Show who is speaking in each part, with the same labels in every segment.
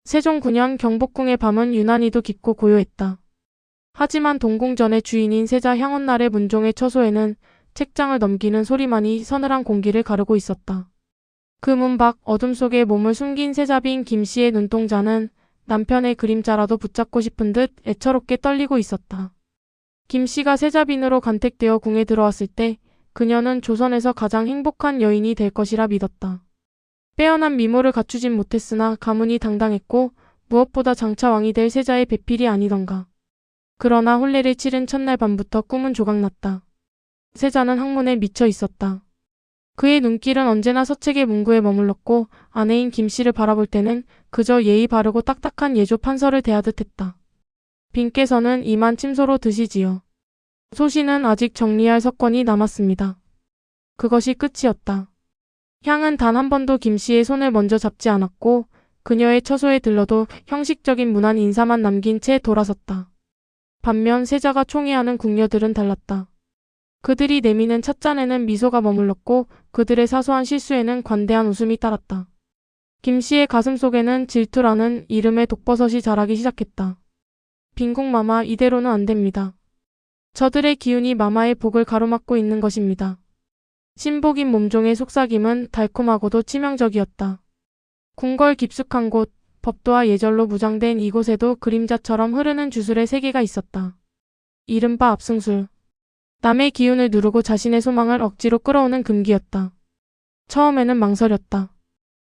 Speaker 1: 세종 9년 경복궁의 밤은 유난히도 깊고 고요했다. 하지만 동궁전의 주인인 세자 향헌날의 문종의 처소에는 책장을 넘기는 소리만이 서늘한 공기를 가르고 있었다. 그 문 밖 어둠 속에 몸을 숨긴 세자빈 김씨의 눈동자는 남편의 그림자라도 붙잡고 싶은 듯 애처롭게 떨리고 있었다. 김씨가 세자빈으로 간택되어 궁에 들어왔을 때 그녀는 조선에서 가장 행복한 여인이 될 것이라 믿었다. 빼어난 미모를 갖추진 못했으나 가문이 당당했고 무엇보다 장차 왕이 될 세자의 배필이 아니던가. 그러나 혼례를 치른 첫날 밤부터 꿈은 조각났다. 세자는 항문에 미쳐 있었다. 그의 눈길은 언제나 서책의 문구에 머물렀고 아내인 김씨를 바라볼 때는 그저 예의 바르고 딱딱한 예조 판서를 대하듯 했다. 빈께서는 이만 침소로 드시지요. 소신은 아직 정리할 석권이 남았습니다. 그것이 끝이었다. 향은 단 한 번도 김씨의 손을 먼저 잡지 않았고 그녀의 처소에 들러도 형식적인 무난 인사만 남긴 채 돌아섰다. 반면 세자가 총애하는 궁녀들은 달랐다. 그들이 내미는 찻잔에는 미소가 머물렀고 그들의 사소한 실수에는 관대한 웃음이 따랐다. 김씨의 가슴 속에는 질투라는 이름의 독버섯이 자라기 시작했다. 빈궁마마, 이대로는 안 됩니다. 저들의 기운이 마마의 복을 가로막고 있는 것입니다. 신복인 몸종의 속삭임은 달콤하고도 치명적이었다. 궁궐 깊숙한 곳, 법도와 예절로 무장된 이곳에도 그림자처럼 흐르는 주술의 세계가 있었다. 이른바 압승술. 남의 기운을 누르고 자신의 소망을 억지로 끌어오는 금기였다. 처음에는 망설였다.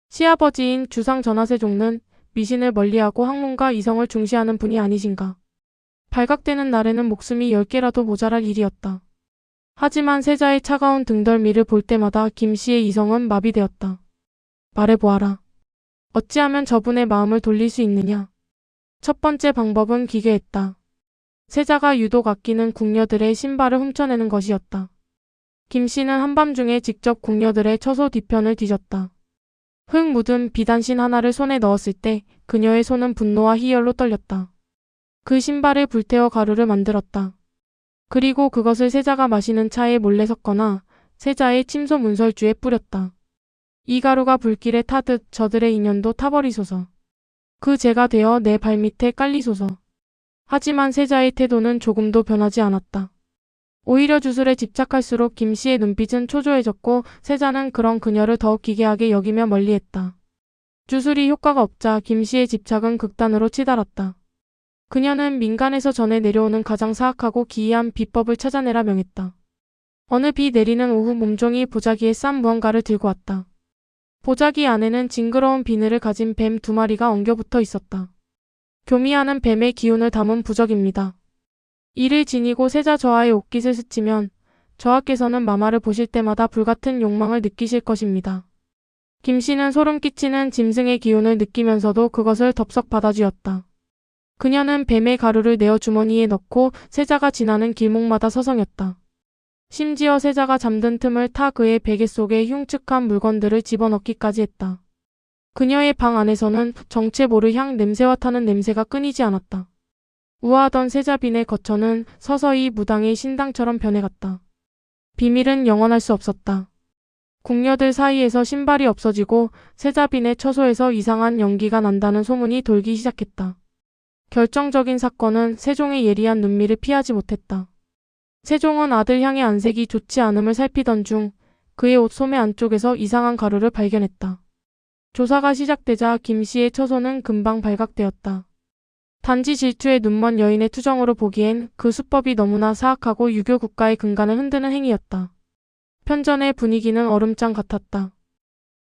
Speaker 1: 시아버지인 주상 전하세종은 미신을 멀리하고 학문과 이성을 중시하는 분이 아니신가. 발각되는 날에는 목숨이 10개라도 모자랄 일이었다. 하지만 세자의 차가운 등덜미를 볼 때마다 김씨의 이성은 마비되었다. 말해보아라. 어찌하면 저분의 마음을 돌릴 수 있느냐. 첫 번째 방법은 기괴했다. 세자가 유독 아끼는 궁녀들의 신발을 훔쳐내는 것이었다. 김씨는 한밤중에 직접 궁녀들의 처소 뒤편을 뒤졌다. 흙 묻은 비단신 하나를 손에 넣었을 때 그녀의 손은 분노와 희열로 떨렸다. 그 신발을 불태워 가루를 만들었다. 그리고 그것을 세자가 마시는 차에 몰래 섞거나 세자의 침소 문설주에 뿌렸다. 이 가루가 불길에 타듯 저들의 인연도 타버리소서. 그 죄가 되어 내 발밑에 깔리소서. 하지만 세자의 태도는 조금도 변하지 않았다. 오히려 주술에 집착할수록 김씨의 눈빛은 초조해졌고 세자는 그런 그녀를 더욱 기괴하게 여기며 멀리했다. 주술이 효과가 없자 김씨의 집착은 극단으로 치달았다. 그녀는 민간에서 전해 내려오는 가장 사악하고 기이한 비법을 찾아내라 명했다. 어느 비 내리는 오후 몸종이 보자기에 싼 무언가를 들고 왔다. 보자기 안에는 징그러운 비늘을 가진 뱀 2마리가 엉겨붙어 있었다. 교미하는 뱀의 기운을 담은 부적입니다. 이를 지니고 세자 저하의 옷깃을 스치면 저하께서는 마마를 보실 때마다 불같은 욕망을 느끼실 것입니다. 김씨는 소름 끼치는 짐승의 기운을 느끼면서도 그것을 덥석 받아쥐었다. 그녀는 뱀의 가루를 내어 주머니에 넣고 세자가 지나는 길목마다 서성였다. 심지어 세자가 잠든 틈을 타 그의 베개 속에 흉측한 물건들을 집어넣기까지 했다. 그녀의 방 안에서는 정체 모를 향 냄새와 타는 냄새가 끊이지 않았다. 우아하던 세자빈의 거처는 서서히 무당의 신당처럼 변해갔다. 비밀은 영원할 수 없었다. 궁녀들 사이에서 신발이 없어지고 세자빈의 처소에서 이상한 연기가 난다는 소문이 돌기 시작했다. 결정적인 사건은 세종의 예리한 눈밀을 피하지 못했다. 세종은 아들 향의 안색이 좋지 않음을 살피던 중 그의 옷 소매 안쪽에서 이상한 가루를 발견했다. 조사가 시작되자 김씨의 처소는 금방 발각되었다. 단지 질투에 눈먼 여인의 투정으로 보기엔 그 수법이 너무나 사악하고 유교 국가의 근간을 흔드는 행위였다. 편전의 분위기는 얼음장 같았다.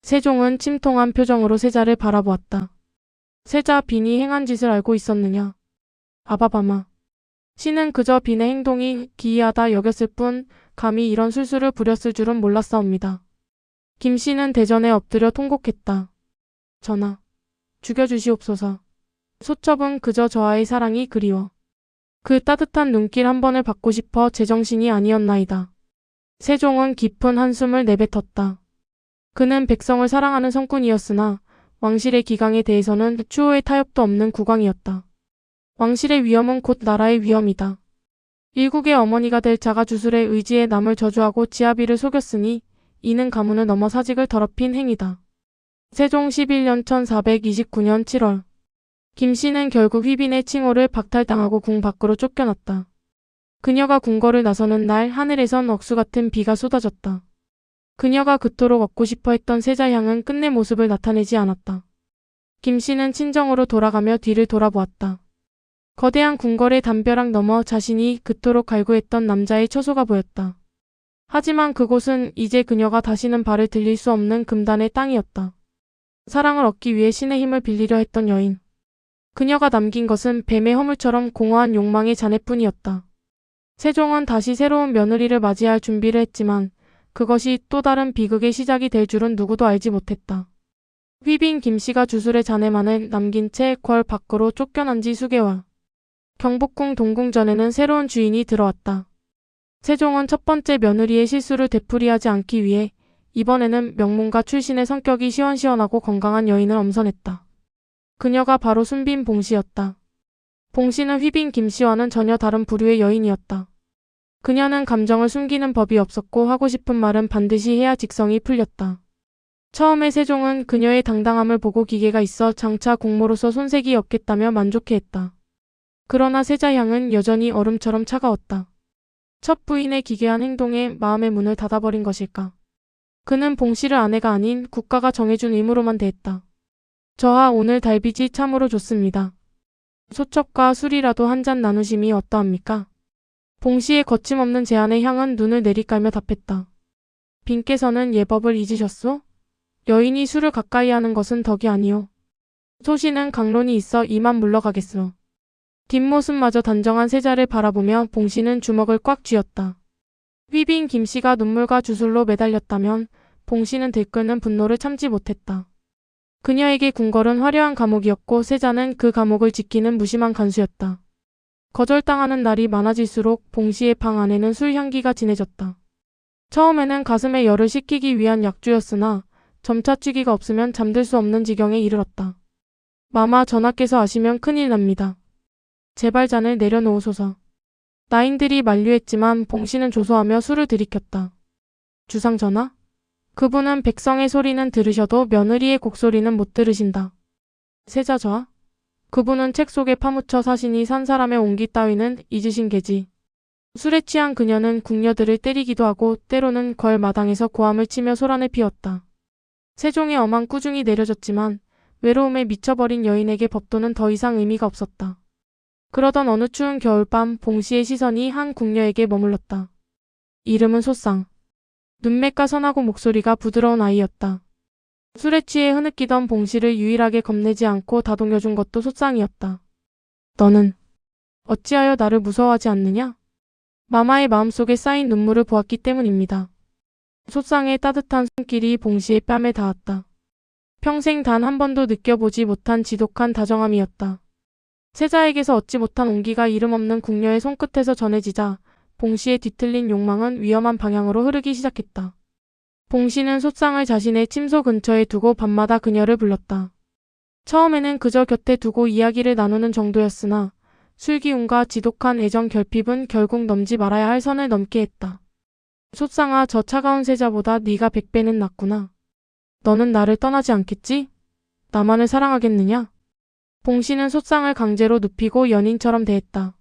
Speaker 1: 세종은 침통한 표정으로 세자를 바라보았다. 세자 빈이 행한 짓을 알고 있었느냐. 아바바마. 신은 그저 빈의 행동이 기이하다 여겼을 뿐 감히 이런 술수를 부렸을 줄은 몰랐사옵니다. 김씨는 대전에 엎드려 통곡했다. 전하, 죽여주시옵소서. 소첩은 그저 저하의 사랑이 그리워. 그 따뜻한 눈길 한 번을 받고 싶어 제정신이 아니었나이다. 세종은 깊은 한숨을 내뱉었다. 그는 백성을 사랑하는 성꾼이었으나 왕실의 기강에 대해서는 추호의 타협도 없는 국왕이었다. 왕실의 위엄은 곧 나라의 위엄이다. 일국의 어머니가 될 자가 주술의 의지에 남을 저주하고 지아비를 속였으니 이는 가문을 넘어 사직을 더럽힌 행위다. 세종 11년 1429년 7월 김씨는 결국 휘빈의 칭호를 박탈당하고 궁 밖으로 쫓겨났다. 그녀가 궁궐을 나서는 날 하늘에선 억수 같은 비가 쏟아졌다. 그녀가 그토록 얻고 싶어 했던 세자향은 끝내 모습을 나타내지 않았다. 김씨는 친정으로 돌아가며 뒤를 돌아보았다. 거대한 궁궐의 담벼락 너머 자신이 그토록 갈구했던 남자의 처소가 보였다. 하지만 그곳은 이제 그녀가 다시는 발을 들릴 수 없는 금단의 땅이었다. 사랑을 얻기 위해 신의 힘을 빌리려 했던 여인. 그녀가 남긴 것은 뱀의 허물처럼 공허한 욕망의 잔해뿐이었다. 세종은 다시 새로운 며느리를 맞이할 준비를 했지만 그것이 또 다른 비극의 시작이 될 줄은 누구도 알지 못했다. 휘빈 김씨가 주술의 잔해만을 남긴 채 궐 밖으로 쫓겨난 지 수개월. 경복궁 동궁전에는 새로운 주인이 들어왔다. 세종은 첫 번째 며느리의 실수를 되풀이하지 않기 위해 이번에는 명문가 출신의 성격이 시원시원하고 건강한 여인을 엄선했다. 그녀가 바로 순빈 봉씨였다. 봉씨는 휘빈 김씨와는 전혀 다른 부류의 여인이었다. 그녀는 감정을 숨기는 법이 없었고 하고 싶은 말은 반드시 해야 직성이 풀렸다. 처음에 세종은 그녀의 당당함을 보고 기계가 있어 장차 공모로서 손색이 없겠다며 만족해했다. 그러나 세자향은 여전히 얼음처럼 차가웠다. 첫 부인의 기괴한 행동에 마음의 문을 닫아버린 것일까. 그는 봉씨를 아내가 아닌 국가가 정해준 의무로만 대했다. 저하 오늘 달빛이 참으로 좋습니다. 소첩과 술이라도 한 잔 나누심이 어떠합니까? 봉씨의 거침없는 제안에 향은 눈을 내리깔며 답했다. 빈께서는 예법을 잊으셨소? 여인이 술을 가까이 하는 것은 덕이 아니오. 소시는 강론이 있어 이만 물러가겠소. 뒷모습마저 단정한 세자를 바라보며 봉씨는 주먹을 꽉 쥐었다. 휘빈 김씨가 눈물과 주술로 매달렸다면 봉씨는 들끓는 분노를 참지 못했다. 그녀에게 궁궐은 화려한 감옥이었고 세자는 그 감옥을 지키는 무심한 간수였다. 거절당하는 날이 많아질수록 봉씨의 방 안에는 술 향기가 진해졌다. 처음에는 가슴에 열을 식히기 위한 약주였으나 점차 취기가 없으면 잠들 수 없는 지경에 이르렀다. 마마 전하께서 아시면 큰일 납니다. 제발 잔을 내려놓으소서. 나인들이 만류했지만 봉씨는 조소하며 술을 들이켰다. 주상 전하? 그분은 백성의 소리는 들으셔도 며느리의 곡소리는 못 들으신다. 세자 저하? 그분은 책 속에 파묻혀 사시니 산 사람의 옹기 따위는 잊으신 게지. 술에 취한 그녀는 궁녀들을 때리기도 하고 때로는 궐 마당에서 고함을 치며 소란을 피웠다. 세종의 엄한 꾸중이 내려졌지만 외로움에 미쳐버린 여인에게 법도는 더 이상 의미가 없었다. 그러던 어느 추운 겨울밤 봉씨의 시선이 한 궁녀에게 머물렀다. 이름은 소쌍. 눈매가 선하고 목소리가 부드러운 아이였다. 술에 취해 흐느끼던 봉씨를 유일하게 겁내지 않고 다독여준 것도 소쌍이었다. 너는 어찌하여 나를 무서워하지 않느냐? 마마의 마음속에 쌓인 눈물을 보았기 때문입니다. 소쌍의 따뜻한 손길이 봉씨의 뺨에 닿았다. 평생 단 한 번도 느껴보지 못한 지독한 다정함이었다. 세자에게서 얻지 못한 온기가 이름 없는 궁녀의 손끝에서 전해지자 봉씨의 뒤틀린 욕망은 위험한 방향으로 흐르기 시작했다. 봉씨는 소쌍을 자신의 침소 근처에 두고 밤마다 그녀를 불렀다. 처음에는 그저 곁에 두고 이야기를 나누는 정도였으나 술기운과 지독한 애정 결핍은 결국 넘지 말아야 할 선을 넘게 했다. 소쌍아, 저 차가운 세자보다 네가 100배는 낫구나. 너는 나를 떠나지 않겠지? 나만을 사랑하겠느냐? 봉씨는 소쌍을 강제로 눕히고 연인처럼 대했다.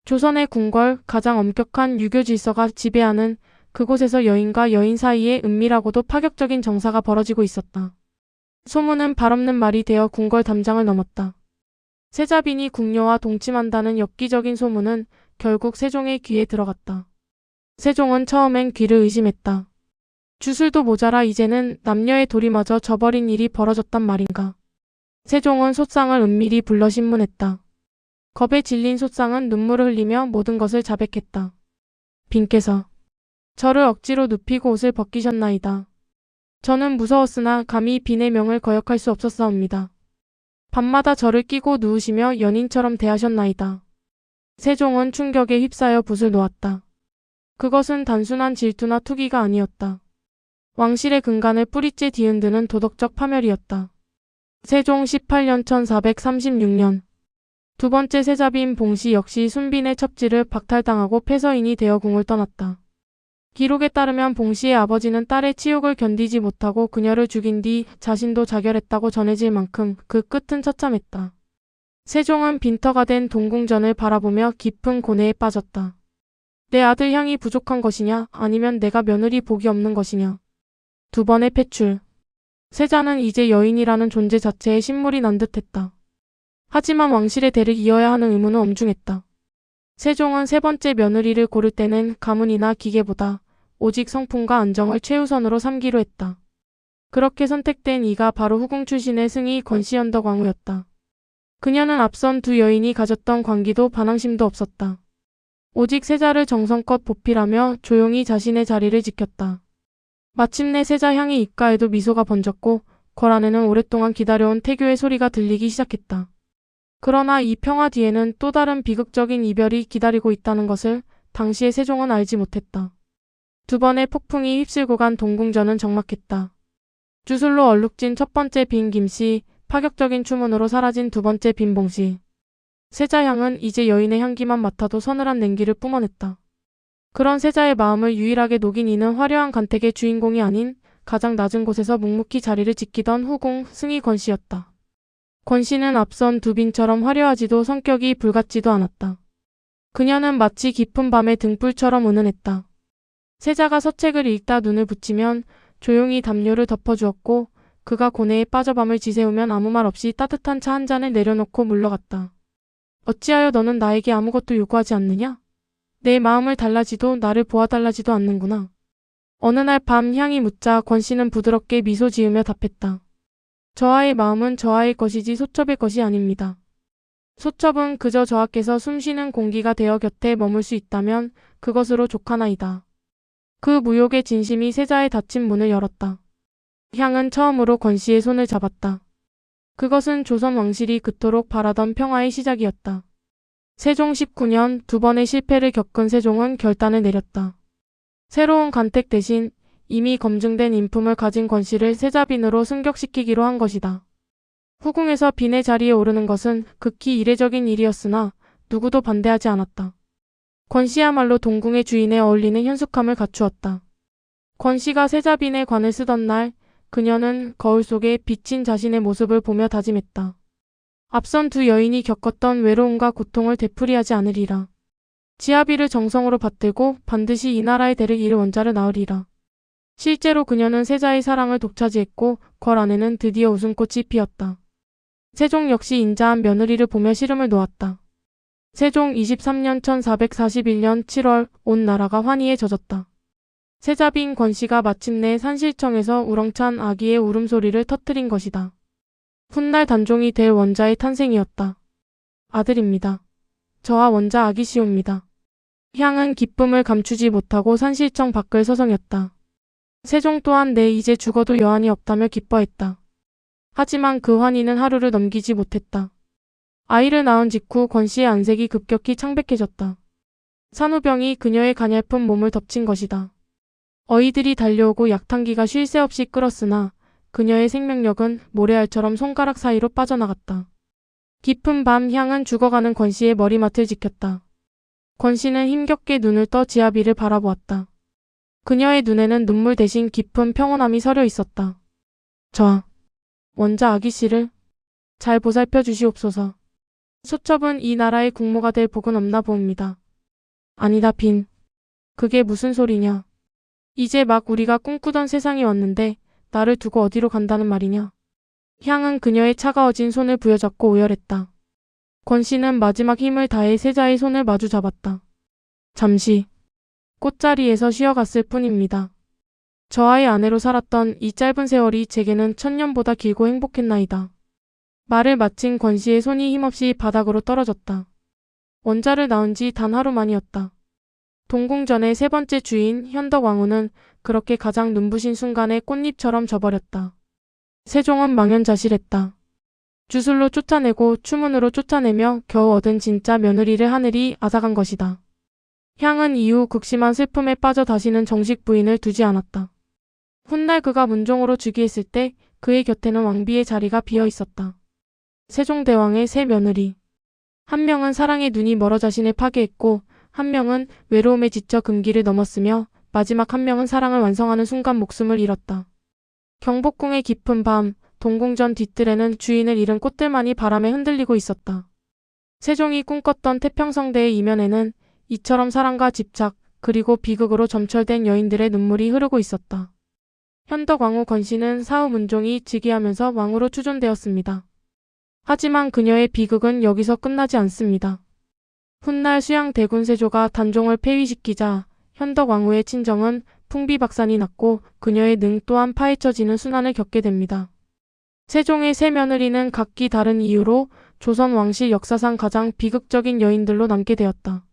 Speaker 1: 조선의 궁궐, 가장 엄격한 유교 질서가 지배하는 그곳에서 여인과 여인 사이에 은밀하고도 파격적인 정사가 벌어지고 있었다. 소문은 발없는 말이 되어 궁궐 담장을 넘었다. 세자빈이 궁녀와 동침한다는 엽기적인 소문은 결국 세종의 귀에 들어갔다. 세종은 처음엔 귀를 의심했다. 주술도 모자라 이제는 남녀의 도리마저 저버린 일이 벌어졌단 말인가. 세종은 소쌍을 은밀히 불러 신문했다. 겁에 질린 소쌍은 눈물을 흘리며 모든 것을 자백했다. 빈께서 저를 억지로 눕히고 옷을 벗기셨나이다. 저는 무서웠으나 감히 빈의 명을 거역할 수 없었사옵니다. 밤마다 저를 끼고 누우시며 연인처럼 대하셨나이다. 세종은 충격에 휩싸여 붓을 놓았다. 그것은 단순한 질투나 투기가 아니었다. 왕실의 근간을 뿌리째 뒤흔드는 도덕적 파멸이었다. 세종 18년 1436년 두 번째 세자빈 봉씨 역시 순빈의 첩지를 박탈당하고 폐서인이 되어 궁을 떠났다. 기록에 따르면 봉씨의 아버지는 딸의 치욕을 견디지 못하고 그녀를 죽인 뒤 자신도 자결했다고 전해질 만큼 그 끝은 처참했다. 세종은 빈터가 된 동궁전을 바라보며 깊은 고뇌에 빠졌다. 내 아들 향이 부족한 것이냐, 아니면 내가 며느리 복이 없는 것이냐. 두 번의 패출. 세자는 이제 여인이라는 존재 자체에 신물이 난 듯했다. 하지만 왕실의 대를 이어야 하는 의무는 엄중했다. 세종은 세 번째 며느리를 고를 때는 가문이나 기계보다 오직 성품과 안정을 최우선으로 삼기로 했다. 그렇게 선택된 이가 바로 후궁 출신의 승희 권시현덕왕후였다. 그녀는 앞선 두 여인이 가졌던 관기도 반항심도 없었다. 오직 세자를 정성껏 보필하며 조용히 자신의 자리를 지켰다. 마침내 세자 향의 입가에도 미소가 번졌고 궐 안에는 오랫동안 기다려온 태교의 소리가 들리기 시작했다. 그러나 이 평화 뒤에는 또 다른 비극적인 이별이 기다리고 있다는 것을 당시의 세종은 알지 못했다. 두 번의 폭풍이 휩쓸고 간 동궁전은 적막했다. 주술로 얼룩진 첫 번째 빈 김씨, 파격적인 추문으로 사라진 두 번째 빈 봉씨. 세자향은 이제 여인의 향기만 맡아도 서늘한 냉기를 뿜어냈다. 그런 세자의 마음을 유일하게 녹인 이는 화려한 간택의 주인공이 아닌 가장 낮은 곳에서 묵묵히 자리를 지키던 후궁 승희 권씨였다. 권씨는 앞선 두 빈처럼 화려하지도 성격이 불같지도 않았다. 그녀는 마치 깊은 밤의 등불처럼 은은했다. 세자가 서책을 읽다 눈을 붙이면 조용히 담요를 덮어주었고 그가 고뇌에 빠져 밤을 지새우면 아무 말 없이 따뜻한 차 한 잔을 내려놓고 물러갔다. 어찌하여 너는 나에게 아무것도 요구하지 않느냐? 내 마음을 달라지도 나를 보아달라지도 않는구나. 어느 날 밤 향이 묻자 권씨는 부드럽게 미소 지으며 답했다. 저하의 마음은 저하의 것이지 소첩의 것이 아닙니다. 소첩은 그저 저하께서 숨쉬는 공기가 되어 곁에 머물 수 있다면 그것으로 족하나이다. 그 무욕의 진심이 세자의 닫힌 문을 열었다. 향은 처음으로 권씨의 손을 잡았다. 그것은 조선 왕실이 그토록 바라던 평화의 시작이었다. 세종 19년 두 번의 실패를 겪은 세종은 결단을 내렸다. 새로운 간택 대신 이미 검증된 인품을 가진 권씨를 세자빈으로 승격시키기로 한 것이다. 후궁에서 빈의 자리에 오르는 것은 극히 이례적인 일이었으나 누구도 반대하지 않았다. 권씨야말로 동궁의 주인에 어울리는 현숙함을 갖추었다. 권씨가 세자빈의 관을 쓰던 날 그녀는 거울 속에 비친 자신의 모습을 보며 다짐했다. 앞선 두 여인이 겪었던 외로움과 고통을 되풀이하지 않으리라. 지아비를 정성으로 받들고 반드시 이 나라의 대를 이을 원자를 낳으리라. 실제로 그녀는 세자의 사랑을 독차지했고 궐 안에는 드디어 웃음꽃이 피었다. 세종 역시 인자한 며느리를 보며 시름을 놓았다. 세종 23년 1441년 7월 온 나라가 환희에 젖었다. 세자빈 권씨가 마침내 산실청에서 우렁찬 아기의 울음소리를 터뜨린 것이다. 훗날 단종이 될 원자의 탄생이었다. 아들입니다. 저와 원자 아기시옵니다. 향은 기쁨을 감추지 못하고 산실청 밖을 서성였다. 세종 또한 내 이제 죽어도 여한이 없다며 기뻐했다. 하지만 그 환희는 하루를 넘기지 못했다. 아이를 낳은 직후 권씨의 안색이 급격히 창백해졌다. 산후병이 그녀의 가냘픈 몸을 덮친 것이다. 어이들이 달려오고 약탕기가 쉴 새 없이 끓었으나 그녀의 생명력은 모래알처럼 손가락 사이로 빠져나갔다. 깊은 밤 향은 죽어가는 권씨의 머리맡을 지켰다. 권씨는 힘겹게 눈을 떠 지아비를 바라보았다. 그녀의 눈에는 눈물 대신 깊은 평온함이 서려 있었다. 저 원자 아기씨를 잘 보살펴 주시옵소서. 소첩은 이 나라의 국모가 될 복은 없나 보옵니다. 아니다 빈. 그게 무슨 소리냐. 이제 막 우리가 꿈꾸던 세상이 왔는데 나를 두고 어디로 간다는 말이냐. 향은 그녀의 차가워진 손을 부여잡고 오열했다. 권씨는 마지막 힘을 다해 세자의 손을 마주 잡았다. 잠시 꽃자리에서 쉬어갔을 뿐입니다. 저하의 아내로 살았던 이 짧은 세월이 제게는 천년보다 길고 행복했나이다. 말을 마친 권씨의 손이 힘없이 바닥으로 떨어졌다. 원자를 낳은 지 단 하루 만이었다. 동궁전의 세 번째 주인 현덕왕후는 그렇게 가장 눈부신 순간에 꽃잎처럼 져버렸다. 세종은 망연자실했다. 주술로 쫓아내고 추문으로 쫓아내며 겨우 얻은 진짜 며느리를 하늘이 앗아간 것이다. 향은 이후 극심한 슬픔에 빠져 다시는 정식 부인을 두지 않았다. 훗날 그가 문종으로 즉위했을 때 그의 곁에는 왕비의 자리가 비어 있었다. 세종대왕의 세 며느리. 한 명은 사랑의 눈이 멀어 자신을 파괴했고 한 명은 외로움에 지쳐 금기를 넘었으며 마지막 한 명은 사랑을 완성하는 순간 목숨을 잃었다. 경복궁의 깊은 밤, 동궁전 뒤뜰에는 주인을 잃은 꽃들만이 바람에 흔들리고 있었다. 세종이 꿈꿨던 태평성대의 이면에는 이처럼 사랑과 집착, 그리고 비극으로 점철된 여인들의 눈물이 흐르고 있었다. 현덕왕후 건씨는 사후 문종이 즉위하면서 왕후로 추존되었습니다. 하지만 그녀의 비극은 여기서 끝나지 않습니다. 훗날 수양대군 세조가 단종을 폐위시키자 현덕왕후의 친정은 풍비박산이 났고 그녀의 능 또한 파헤쳐지는 순환을 겪게 됩니다. 세종의 세 며느리는 각기 다른 이유로 조선 왕실 역사상 가장 비극적인 여인들로 남게 되었다.